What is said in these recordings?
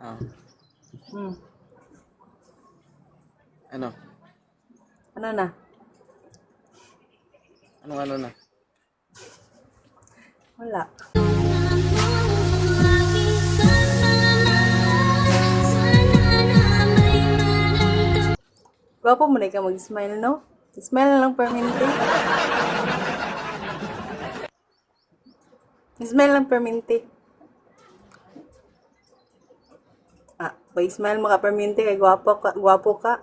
Ah, Hmm. ano? Ano na? Anong ano na? Wala. Gwapo mo na ka mag-smile, no? Smile na lang permanente. Smile lang permanente. Pag smile mo ka permanente kay gwapo ka.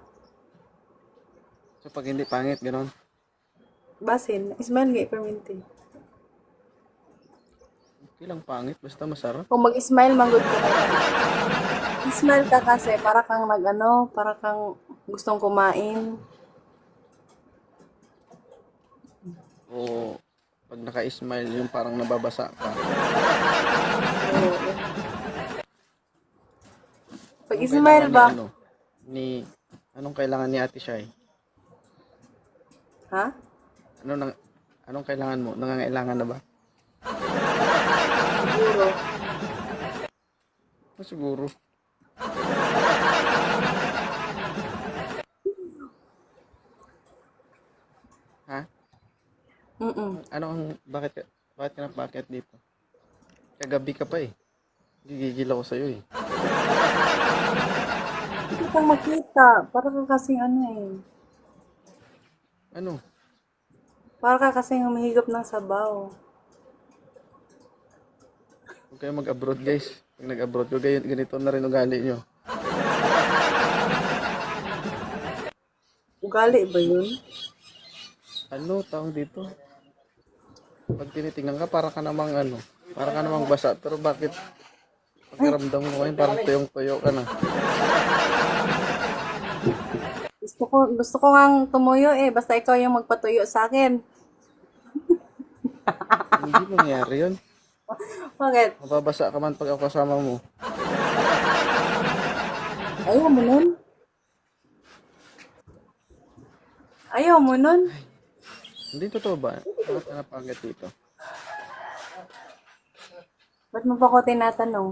So, pag hindi pangit, gano'n. Basin, smile nga permanente. Okay lang pangit, basta masarap. Kung mag-smile, manggod ka. Smile ka kasi para kang para kang gustong kumain. O, pag naka-smile, yung parang nababasa ka. Oo. Pag Anong smile kailangan ni ba? ano? Anong kailangan ni Ate Shai? Ha? Ano nang, anong kailangan mo? Nangangailangan na ba? Siguro. Siguro. Ha? Mm-mm. Bakit ka napakit dito? Kagabi ka pa eh. Gigigil ako sa'yo eh. Hindi ka makita. Para ka kasing Ano? Para ka kasing humihigop ng sabaw. Huwag kayo mag-abroad guys. Pag nag-abroad ko, ganito na rin ugali nyo. Ugali ba yun? Ano, tawag dito? Pag tinitingnan ka, para ka namang basa. Pero bakit pakiramdam mo ngayon, parang tuyong-tuyo ka na. Gusto ko ngang tumuyo eh. Basta ikaw yung magpatuyo sa akin. Hindi mangyayari yun. Bakit? Mababasa ka man pag ako kasama mo. Ayaw mo nun? Ayaw mo nun? Hindi totoo ba? Bakit ka napakit dito? Ba't mo pa ako tinatanong?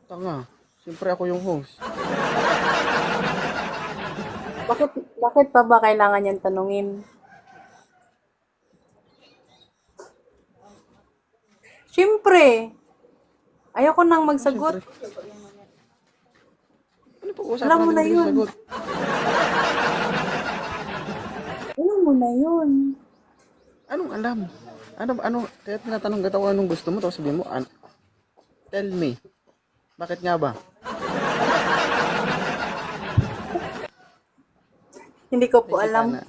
Tanga. Siyempre ako yung host. Bakit pa ba kailangan yan tanungin? Siyempre! Ayoko nang magsagot. Siyempre. Ano pag-uusapan Alam mo natin na hindi ka yun. sagot? Alam mo na yun. Anong alam? Ano, kaya tinatanong kita kung anong gusto mo, tapos sabihin mo, tell me. Bakit nga ba? Hindi ko po Hindi kita alam. na.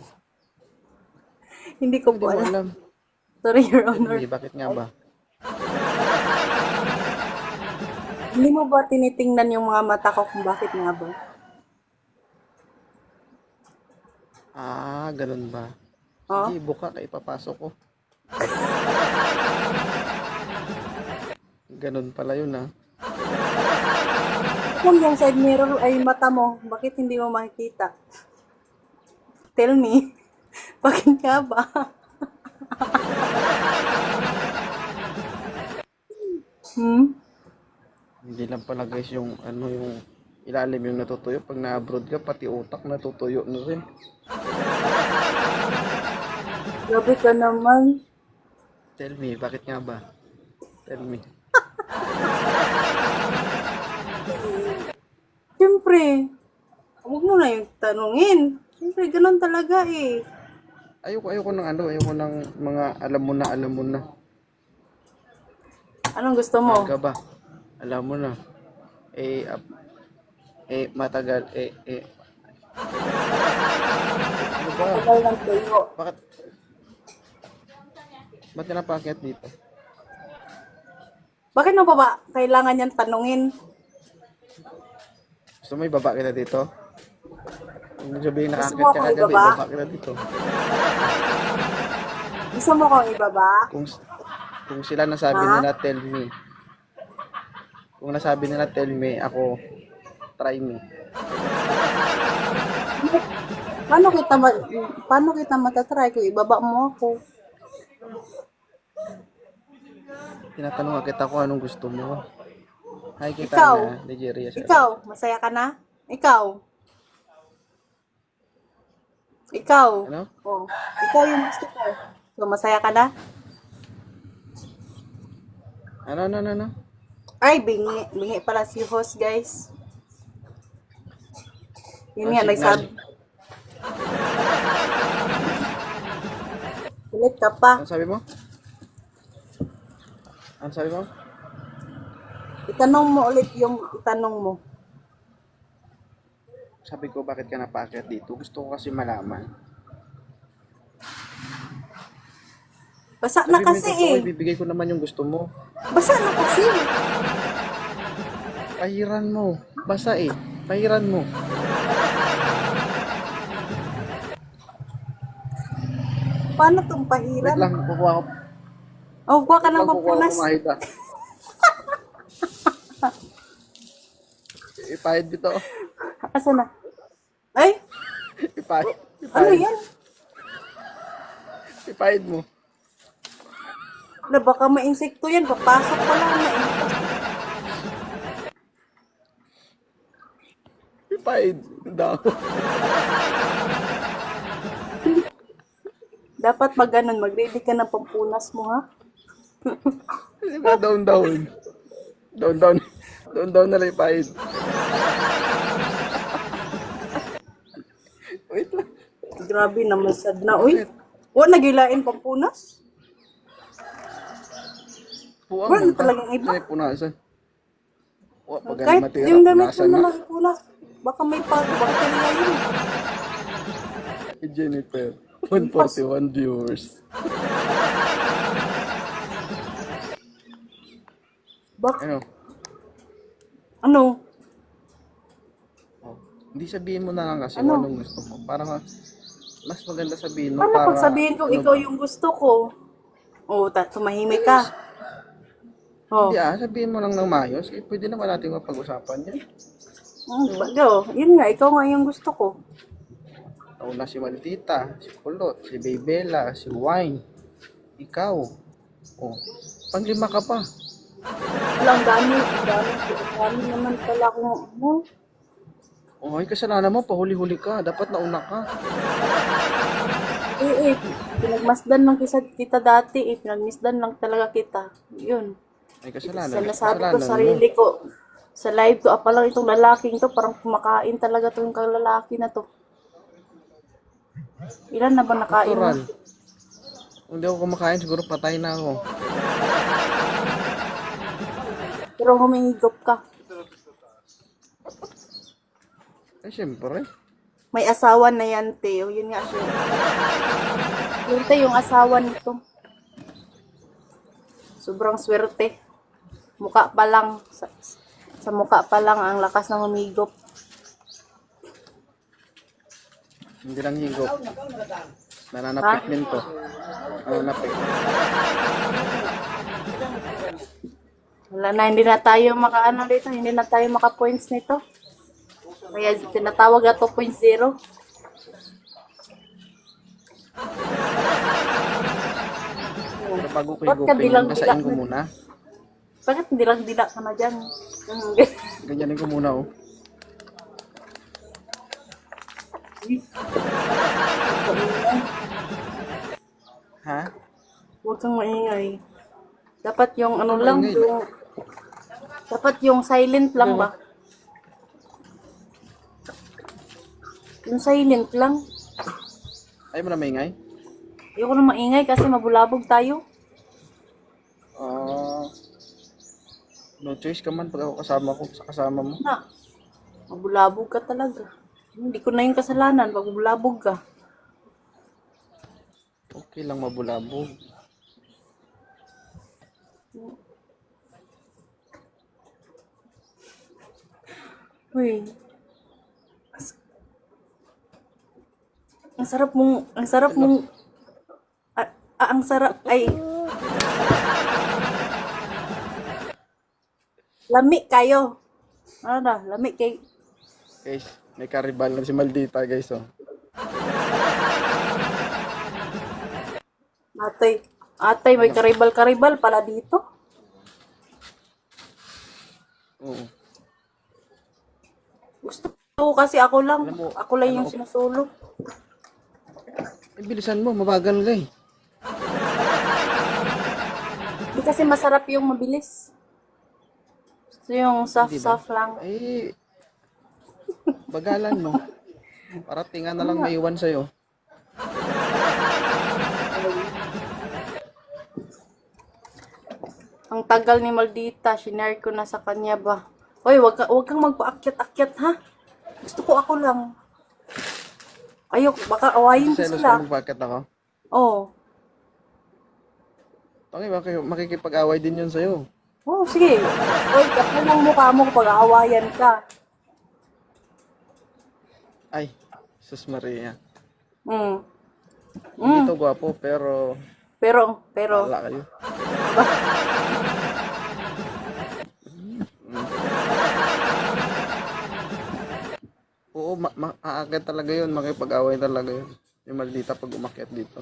Hindi ko Hindi po mo alam. alam. Sorry, Your Tell Honor. me, bakit nga ba? Hindi mo ba tinitingnan yung mga mata ko kung bakit nga ba? Ganun ba? Oh? Sige, buka ka, ipapasok ko. Ganun pala yun Kung yung side mirror ay mata mo, bakit hindi mo makikita? Tell me. Bakit nga ba? Hindi lang pala guys yung yung ilalim yung natutuyo. Pag na-abroad ka, pati utak natutuyo na rin. Grabe ka naman. Tell me, bakit nga ba? Tell me. Siyempre, huwag mo na yung tanungin. Siyempre, ganun talaga eh. Ayoko ng mga alam mo na. Anong gusto mo? Aga ba? Alam mo na. Matagal. Ano ba? Tagal ng tuyo. Ba't ka napakyat dito? Bakit mo pa ba kailangan yan tanungin? Gusto mo ibaba kita dito? Kung sabihin Gusto nakakyat mo ka akong kagabi, ibaba? ibaba kita dito. Gusto mo akong ibaba? Kung sila nasabi Ha? nila, tell me. Kung nasabi nila, tell me, ako, try me. Paano kita matatry kung ibaba mo ako? Tinatanong nga kita kung anong gusto mo. Hi, kita Ikaw. na. Nigeria siya. Ikaw, masaya ka na? Ikaw. Ikaw. Ano? Oh, ikaw yung gusto ko. So, masaya ka na? Ano? Ay, bingi. Bingi pala si host, guys. Yun Oh, nga, signal. nagsabi. Ulit ka pa. Ano sabi mo? Ano sabi mo? Itanong mo ulit yung itanong mo. Sabi ko, bakit ka napaakyat dito? Gusto ko kasi malaman. Basa Sabi na mo kasi yung totoo, eh. ibibigay ko naman yung gusto mo. Basa na kasi. Pahiran mo. Basa eh. Pahiran mo. Paano itong Wait pahiran? lang, kukuha ko. Oh, kuha ka Wait ng lang, kukuha ko papunas. kumahid ah. Ipahid dito. Asa na? Ay, Ipahid. ano yan? Ipahid mo. Na baka ma-insekto yan. Papasok ko lang na Ipahid. Daw. Dapat pag ganun, mag-ready ka ng pampunas mo, ha? Diba? Down. Down na lang ipahid. Wait lang. Grabe naman sad na. Uy, nagilain pampunas? Puwang Wala mo na talagang iba. Ay, punasan. Pag Kahit matira, yung gamit mo punasan na na. lang punas. Baka may bakterya yun. Jennifer. 141 viewers. Ano? Ano? Oh, hindi sabihin mo na lang kasi Ano? anong gusto mo. Para mas maganda sabihin mo Paano para... pag sabihin kong ano ikaw ba? yung gusto ko? Oh, tumahimik ka. Oh. Hindi sabihin mo lang ng maayos. Eh, pwede naman natin mapag-usapan yan. Yun nga, ikaw nga yung gusto ko. Nauna si Maldita, si Kulot, si Baybella, si Wine, ikaw. Oh, panglima ka pa. Ang dami naman pala kung ano. Oh, ay kasalanan mo, pahuli-huli ka. Dapat nauna ka. Pinagmasdan lang kita dati pinagmisdan lang talaga kita. Yun. Ay kasalanan. Sinasabi ko Kasalanan sa sarili ko, sa live ko, lang itong lalaking to, parang kumakain talaga itong kalalaki na to. Ilan na ba nakain mo? Natural. Kung di ako kumakain, siguro patay na ako. Pero humingigop ka. Ay, siyempre. May asawa na yan, Teo. Yun nga siya. Yun, Teo, yung asawa nito. Sobrang swerte. Mukha pa lang. Sa mukha pa lang ang lakas ng humigop. Hindi lang higop. Nananapik din to. Nananapik. Wala na, hindi na tayo makaano dito. Hindi na tayo maka-points nito. Kaya tinatawag na 2.0. Pero bago ko Ba't ka higupin, dilang-dilak basain ko na? muna. Bakit dilang-dilak ka na dyan? Ganyanin ko muna, oh. Ha? Huwag kang maingay. Dapat yung ano Huwag lang, maingay. yung... Dapat yung silent lang ba? Yung silent lang. Ayaw mo na maingay? Ayoko na maingay kasi mabulabog tayo. No choice ka man pag ako kasama ko sa kasama mo. Na, mabulabog ka talaga. Hindi ko na yung kasalanan pag mabulabog ka. Okay lang mabulabog. Uy. Ang sarap mong, ang sarap, ay, lami kayo. Ano na, lami kay, Guys, may karibal na si Maldita, guys, oh. atay, may karibal-karibal pala dito. Oo. Gusto ko kasi ako lang. Alam mo, Ako lang yung ano, sinusulo. bilisan mo, mabagal ka eh. Hindi kasi masarap yung mabilis. Gusto yung Hindi ba? soft-soft lang. Ay, bagalan mo. Para tinga na lang maiwan sa'yo. Ang tagal ni Maldita, shinare ko na sa kanya ba. Hoy, wag kang magpaakyat-akyat ha. Gusto ko ako lang. Ayok, baka awayin ko Selos sila. ka bakit ako? Oh. Tangi, makikipag-away din yun sa'yo. Oh, sige. Hoy, kapal ng mukha mo kapag aawayan ka. Ay, sus Maria. Mm. Hindi to gwapo, pero Pero, wala kayo. Oo, aakyat talaga yun. Makipag-away talaga yun. Yung maldita pag umakyat dito.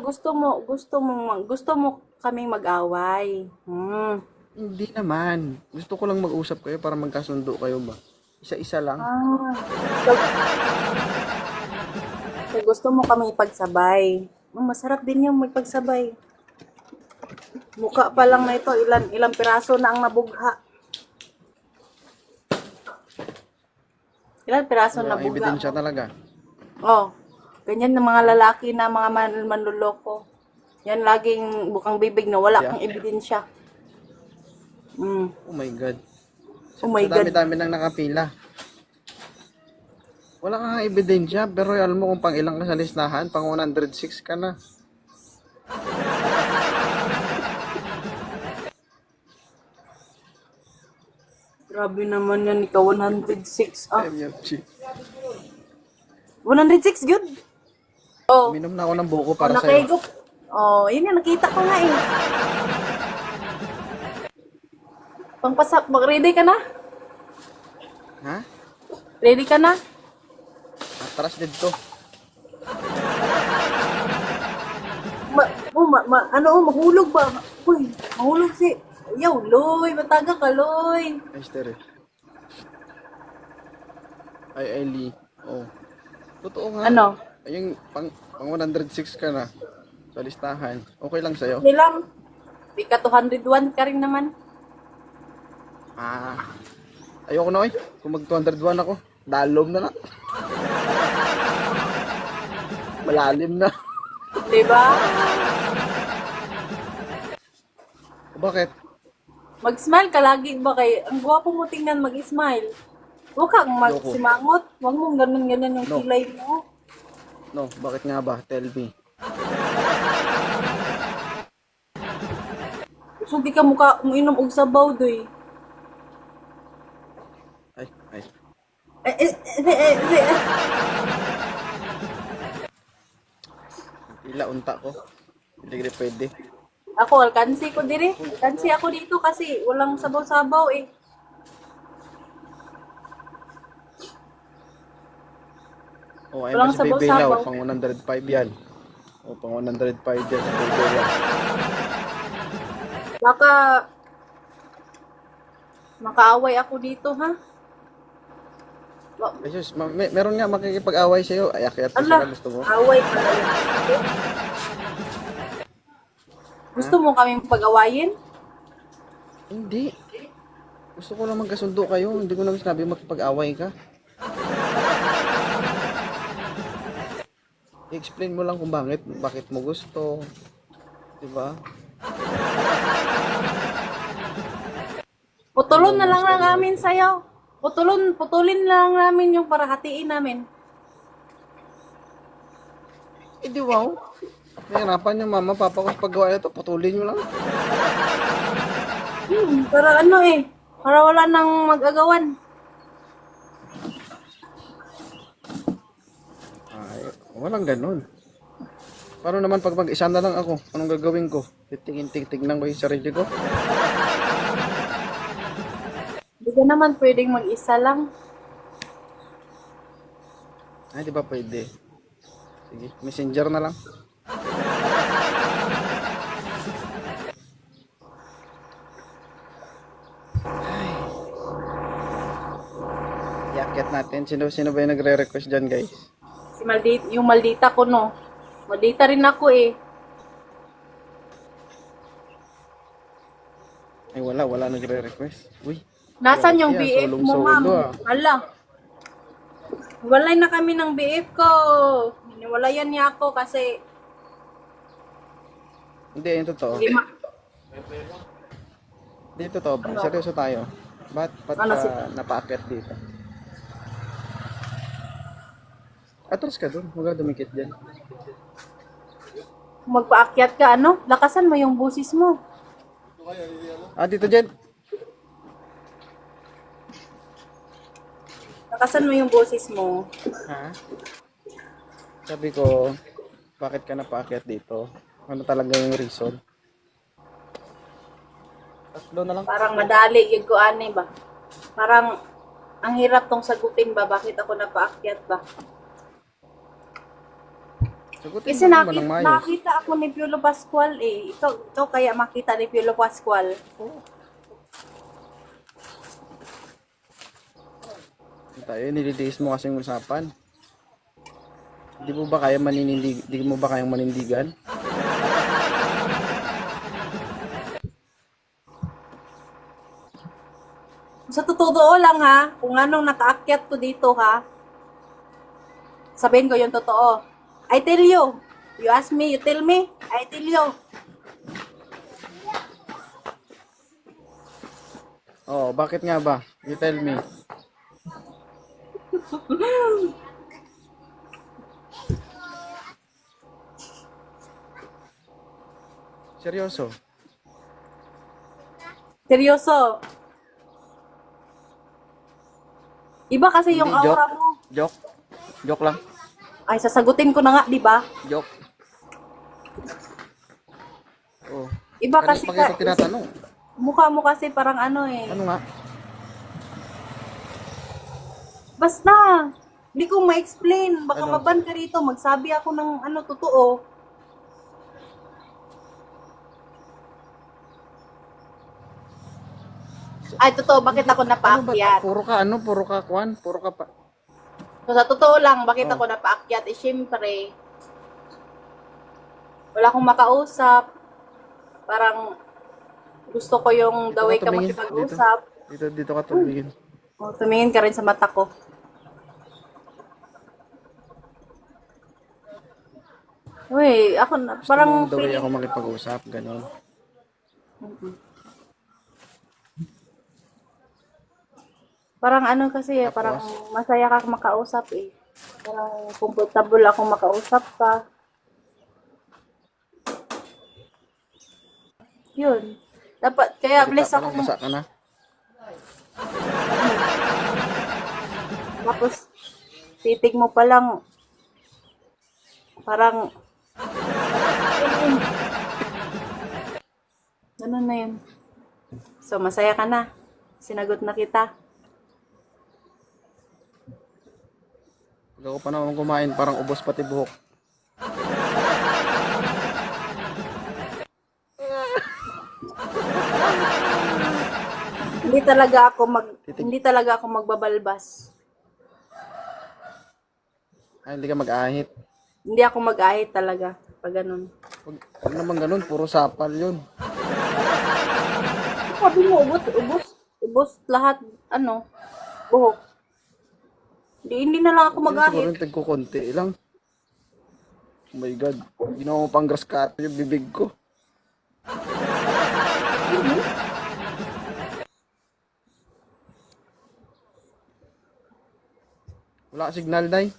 gusto mo kaming mag-away. Hindi naman. Gusto ko lang mag-usap kayo para magkasundo kayo ba? Isa-isa lang. So, so gusto mo kami ipagsabay. Masarap din yung magpagsabay. Mukha pa lang na ito, ilang piraso na ang nabugha. Ilang piraso na Walang bugha. ebidensya talaga. Oh, ganyan ng mga lalaki na mga manluloko. Yan laging bukang bibig na wala kang ebidensya. Oh my God. Oh my Sa God. dami-dami nang nakapila. Wala kang ebidensya, pero alam mo kung pang ilang ka sa listahan, pang 106 ka na. Grabe naman yan, ikaw 106. Ah, MFG. 106 good. Oh, Minom na ako ng buko para sa'yo. nakahigop. Oh, yun nga, nakita ko nga eh. Pangpasap, ready ka na? Ha? Ready ka na? Atras dito. Mahulog ba? Uy, mahulog si... Yaw, Loy, mataga ka, Loy. Ay, stere. Ay, Lee. Oh. Totoo nga. Ano? Ay, yung pang 106 ka na sa listahan. Okay lang sa'yo? Hindi lang. Di ka 201 ka rin naman. Ah. Ayoko na, oy. Kung mag 201 ako, dalom na na. Malalim na. Diba? O, bakit? Mag-smile ka lagi ba kay... Ang gwapo mo tingnan mag-smile. Huwag kang magsimangot. Huwag mong ganun-ganun yung No. kilay mo. No, bakit nga ba? Tell me. So, di ka mukha uminom og sabaw, doy. Ay, ay. Pila unta ko. Hindi pwede. Ako, alkansi ko dire. Alkansi ako dito kasi walang sabaw-sabaw eh. Oh, ayun Walang pa si Bebe Lau. sabaw-sabaw. Pang 105 yan. O, pang 105 yan si Bebe Lau. Baka makaaway ako dito, ha? Ay, sus, meron nga makikipag-away sa'yo. Ay, akyat ko Allah, sila. Gusto mo? away pa lang. Gusto mo kami pag-awayin? Hindi. Gusto ko lang magkasundo kayo. Hindi ko naman sinabi makipag-away ka. I-explain mo lang kung bakit mo gusto. Diba? Putulon na lang namin sa'yo. Putulin lang namin yung para hatiin namin. Eh di wow. Nahirapan yung mama, papa ko sa paggawa nito. Putulin nyo lang. Para ano eh. Para wala nang mag-agawan. Ay, walang ganun. Paano naman pag mag-isa na lang ako? Anong gagawin ko? Tignan ko yung sarili ko. Hindi ka naman pwedeng mag-isa lang. Ay, di ba pwede? Sige, messenger na lang. Ay, Akyat natin. Sino ba yung nagre-request dyan, guys? Si Maldita, yung Maldita ko, no? Maldita rin ako eh. Ay, wala nagre-request. Uy. Nasaan yung Yan, BF mo, ma'am? solong-solo, ah. Hala. Walay na kami ng BF ko. Hiniwalayan niya ako kasi Hindi, yung totoo. lima. Hindi, totoo ba? Seryoso tayo. Ba't Ano, ka napaakyat dito? Atras ka dun. Huwag ka dumikit dyan. Kung magpaakyat ka, ano? Lakasan mo yung busis mo. Ah, dito, Jen. Lakasan mo yung busis mo. Ha? Sabi ko, bakit ka napaakyat dito? Ano talaga yung reason? Tatlo na lang. Parang madali yung kuane ba? Parang ang hirap tong sagutin ba? Bakit ako napaakyat ba? Sagutin Kasi mo naman ng maayos. nakita ako ni Piolo Pascual eh. Ikaw kaya makita ni Piolo Pascual. Tayo, nilitiis mo kasing usapan. Di mo ba kaya maninindig, di mo ba kayang manindigan? Sa totoo lang ha, kung anong nakaakyat ko dito ha, sabihin ko yung totoo. I tell you. You ask me, you tell me. I tell you. Oh, bakit nga ba? You tell me. Seryoso. Seryoso. Iba kasi yung Hindi, aura joke. mo. Joke. Joke lang. Ay, sasagutin ko na nga, di ba? Joke. Oh. Iba kasi Pag ito tinatanong. mukha mo kasi parang ano eh. Ano nga? Basta, hindi ko ma-explain. Baka Ano? maban ka rito. Magsabi ako ng ano, totoo. Ay, totoo. Bakit ako Ano ba? napaakyat? Puro ka, Kwan? Puro ka pa. So, sa totoo lang, bakit Oh. ako napaakyat? Eh, syempre, wala akong makausap. Parang, gusto ko yung Dito the way ka ka tumingin. makipag-usap. Dito ka tumingin. O, tumingin ka rin sa mata ko. Uy, ako na, Gusto parang mo daw feeling, ako makipag-usap, gano'n. parang ano kasi eh, Tapos? parang masaya ka makausap eh. Parang comfortable ako makausap ka. Yun. Dapat, kaya bless ako. Basa ka na. Tapos, titig mo pa lang, parang, ganun na yun. So, masaya ka na. Sinagot na kita. Pag ako pa naman kumain, parang ubos pati buhok. Hindi talaga ako magbabalbas. Ay, hindi ka mag-ahit. Hindi ako mag-ahit talaga pag ganun. Huwag naman ganun, puro sapal yun. Sabi mo, ubos lahat, ano, buhok. Hindi na lang ako Siguro mag-ahit. yung tagkukunti lang. Oh my God. Ginawa mo pang grass cutter yung bibig ko. Wala ka signal, Day.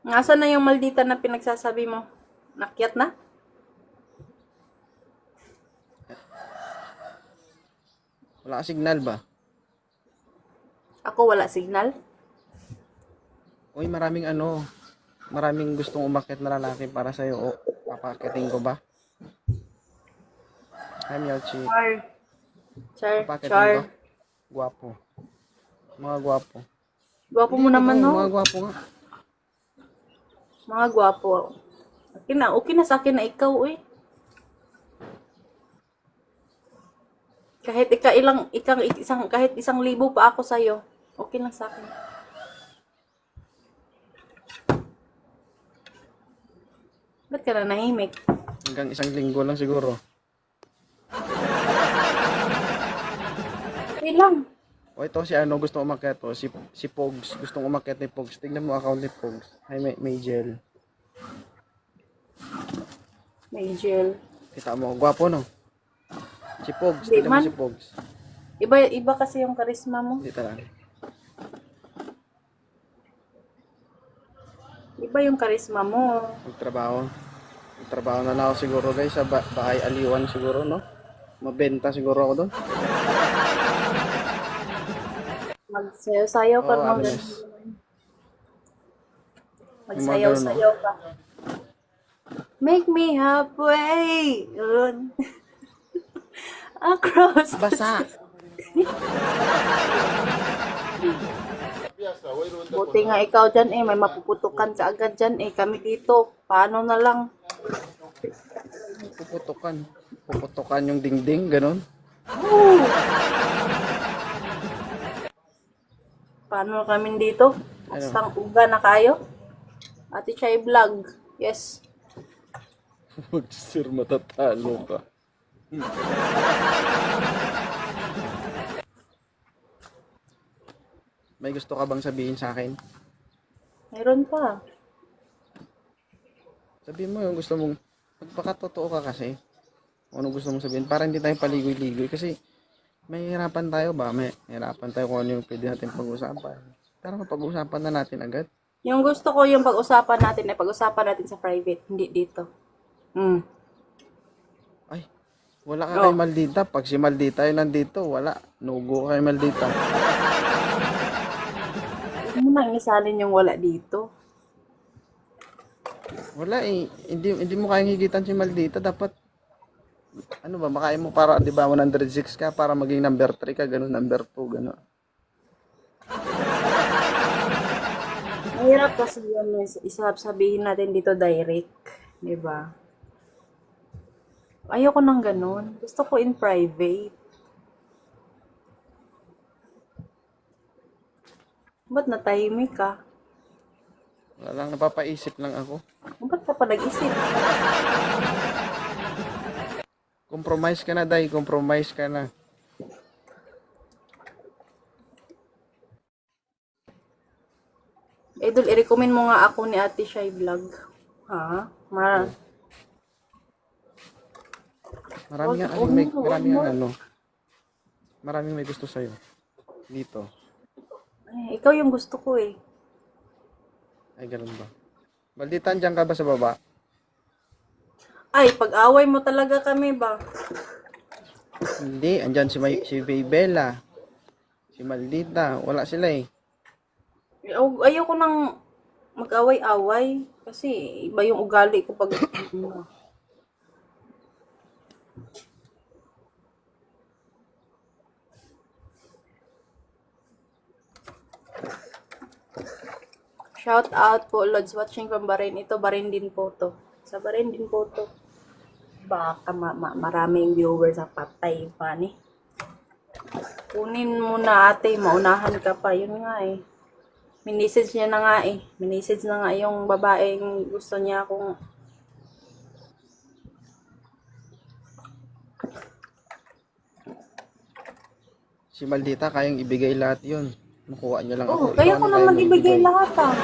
Nasaan na yung Maldita na pinagsasabi mo? Nakyat na? Wala ka signal ba? Ako wala signal. Uy, maraming gustong umakyat na lalaki para sa'yo. O, papakyatin ko ba? Hi, Miyochi. Char. Papakyatin ko. Guwapo. Mga guwapo. Gwapo mo naman, no? Mga guwapo nga. Mga gwapo. Okay na sa akin na ikaw, eh. Kahit kahit 1,000 pa ako sa'yo. Okay lang sa akin. Ba't ka na nahimik? Hanggang 1 linggo lang siguro. Okay lang. O ito si ano gusto umakyat to, si Pogs, gustong umakyat ni Pogs. Tignan mo account ni Pogs. Ay may gel. May gel. Kita mo, gwapo no? Si Pogs, Di tignan mo man. si Pogs. Iba kasi yung karisma mo. Dito lang. Iba yung karisma mo. Magtrabaho. Magtrabaho na ako siguro guys sa bahay aliwan siguro no? Mabenta siguro ako doon. Magsayaw-sayaw ka Oo, mo. Agnes. Magsayaw-sayaw ka. Make me halfway. Yun. Across. Basa. Buti nga ikaw dyan eh. May mapuputukan ka agad dyan eh. Kami dito. Paano na lang? Puputukan. Puputukan yung dingding, ganun. Woo! Paano kami dito? Bastang uga na kayo? Ate Chay Vlog. Yes. Wag sir, matatalo ka. May gusto ka bang sabihin sa akin? Mayroon pa. Sabihin mo yung gusto mong, magpakatotoo ka kasi. Kung ano gusto mong sabihin, para hindi tayo paligoy-ligoy. Kasi, may hirapan tayo ba? May hirapan tayo kung ano yung pwede natin pag-usapan. Para mapag-usapan na natin agad. Yung gusto ko yung pag-usapan natin ay pag-usapan natin sa private. Hindi dito. Ay, wala ka kay Maldita. Pag si Maldita yung nandito, wala. Nugo ka kay Maldita. Huwag mo nang isalin yung wala dito. Wala eh. Hindi mo kayang higitan si Maldita. Dapat, ano ba, makain mo para, di ba, 106 ka para maging number 3 ka, ganun, number 2, ganun. Mahirap kasi yun. Sabihin natin dito direct. Diba? Ayoko nang ganun. Gusto ko in private. Ba't natahimik ka? Wala lang, napapaisip lang ako. Ba't ka pa nag-isip? Compromise ka na, Day. Compromise ka na. Idol, i-recommend mo nga ako ni Ate Shy Vlog. Ha? Marami nga, maraming may gusto sa'yo. Dito. Ay, ikaw yung gusto ko eh. Ay, ganun ba? Maldita, andyan ka ba sa baba? Ay, pag-away mo talaga kami ba? Hindi, andyan si Baybella. Si Maldita. Wala sila eh. Ayoko nang mag-away-away. Kasi iba yung ugali ko pag... Shout out po, Lods, watching from Bahrain. Ito, Bahrain din po to. Sa Bahrain din po to. Baka maraming viewers sa patay pa ni. Kunin mo na ate, maunahan ka pa. Yun nga eh. Minisage niya na nga eh. Minisage na nga yung babaeng gusto niya kung... Si Maldita, kayang ibigay lahat yun. Makuha niya lang ako. Kaya Ikaw, ko ano naman kayang ibigay magbigay? lahat ah.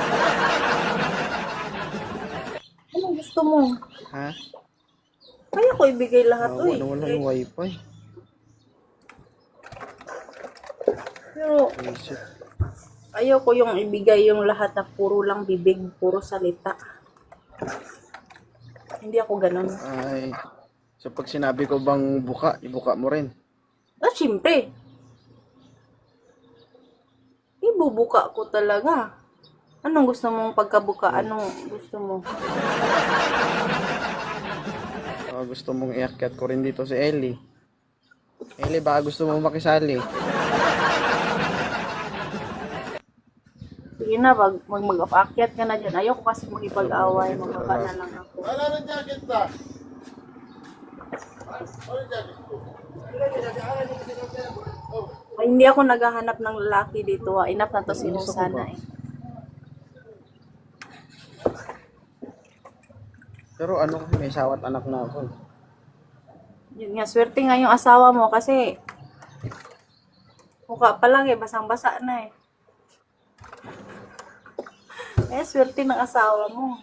Anong gusto mo? Ha? Kaya ko ibigay lahat Wala eh. wala yung wifi. Pero Isip. ayaw ko yung ibigay yung lahat na puro lang bibig, puro salita. Hindi ako ganun. Ay. So pag sinabi ko bang buka, ibuka mo rin. Ah, syempre. Ibubuka ko talaga. Anong gusto mong pagkabuka? Anong gusto mo? Gusto mong iakyat ko rin dito si Ellie. Ellie, baka gusto mong makisali. Sige na, mag-akyat ka na dyan. Ayoko kasi makipag-away. Magbaba na lang ako. Wala ng jacket ba? Ano jacket ko? Ay, Hindi ako naghahanap ng lalaki dito. Enough na to si Gusto ko Rosana ba? eh. Pero ano kasi may asawa at anak na ako. Yun nga, swerte nga yung asawa mo kasi mukha pa lang eh, basang-basa na eh. Eh, swerte ng asawa mo.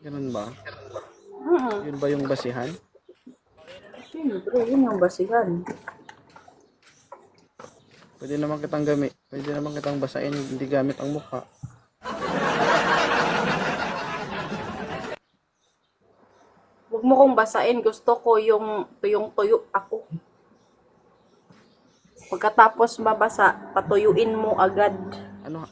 Ganun ba? Mm. Yun ba yung basihan? Siyempre, yun yung basihan. Pwede naman kitang basahin, hindi gamit ang mukha. Huwag mo kong basain. Gusto ko yung tuyong-tuyo ako. Pagkatapos mabasa, patuyuin mo agad. Ano,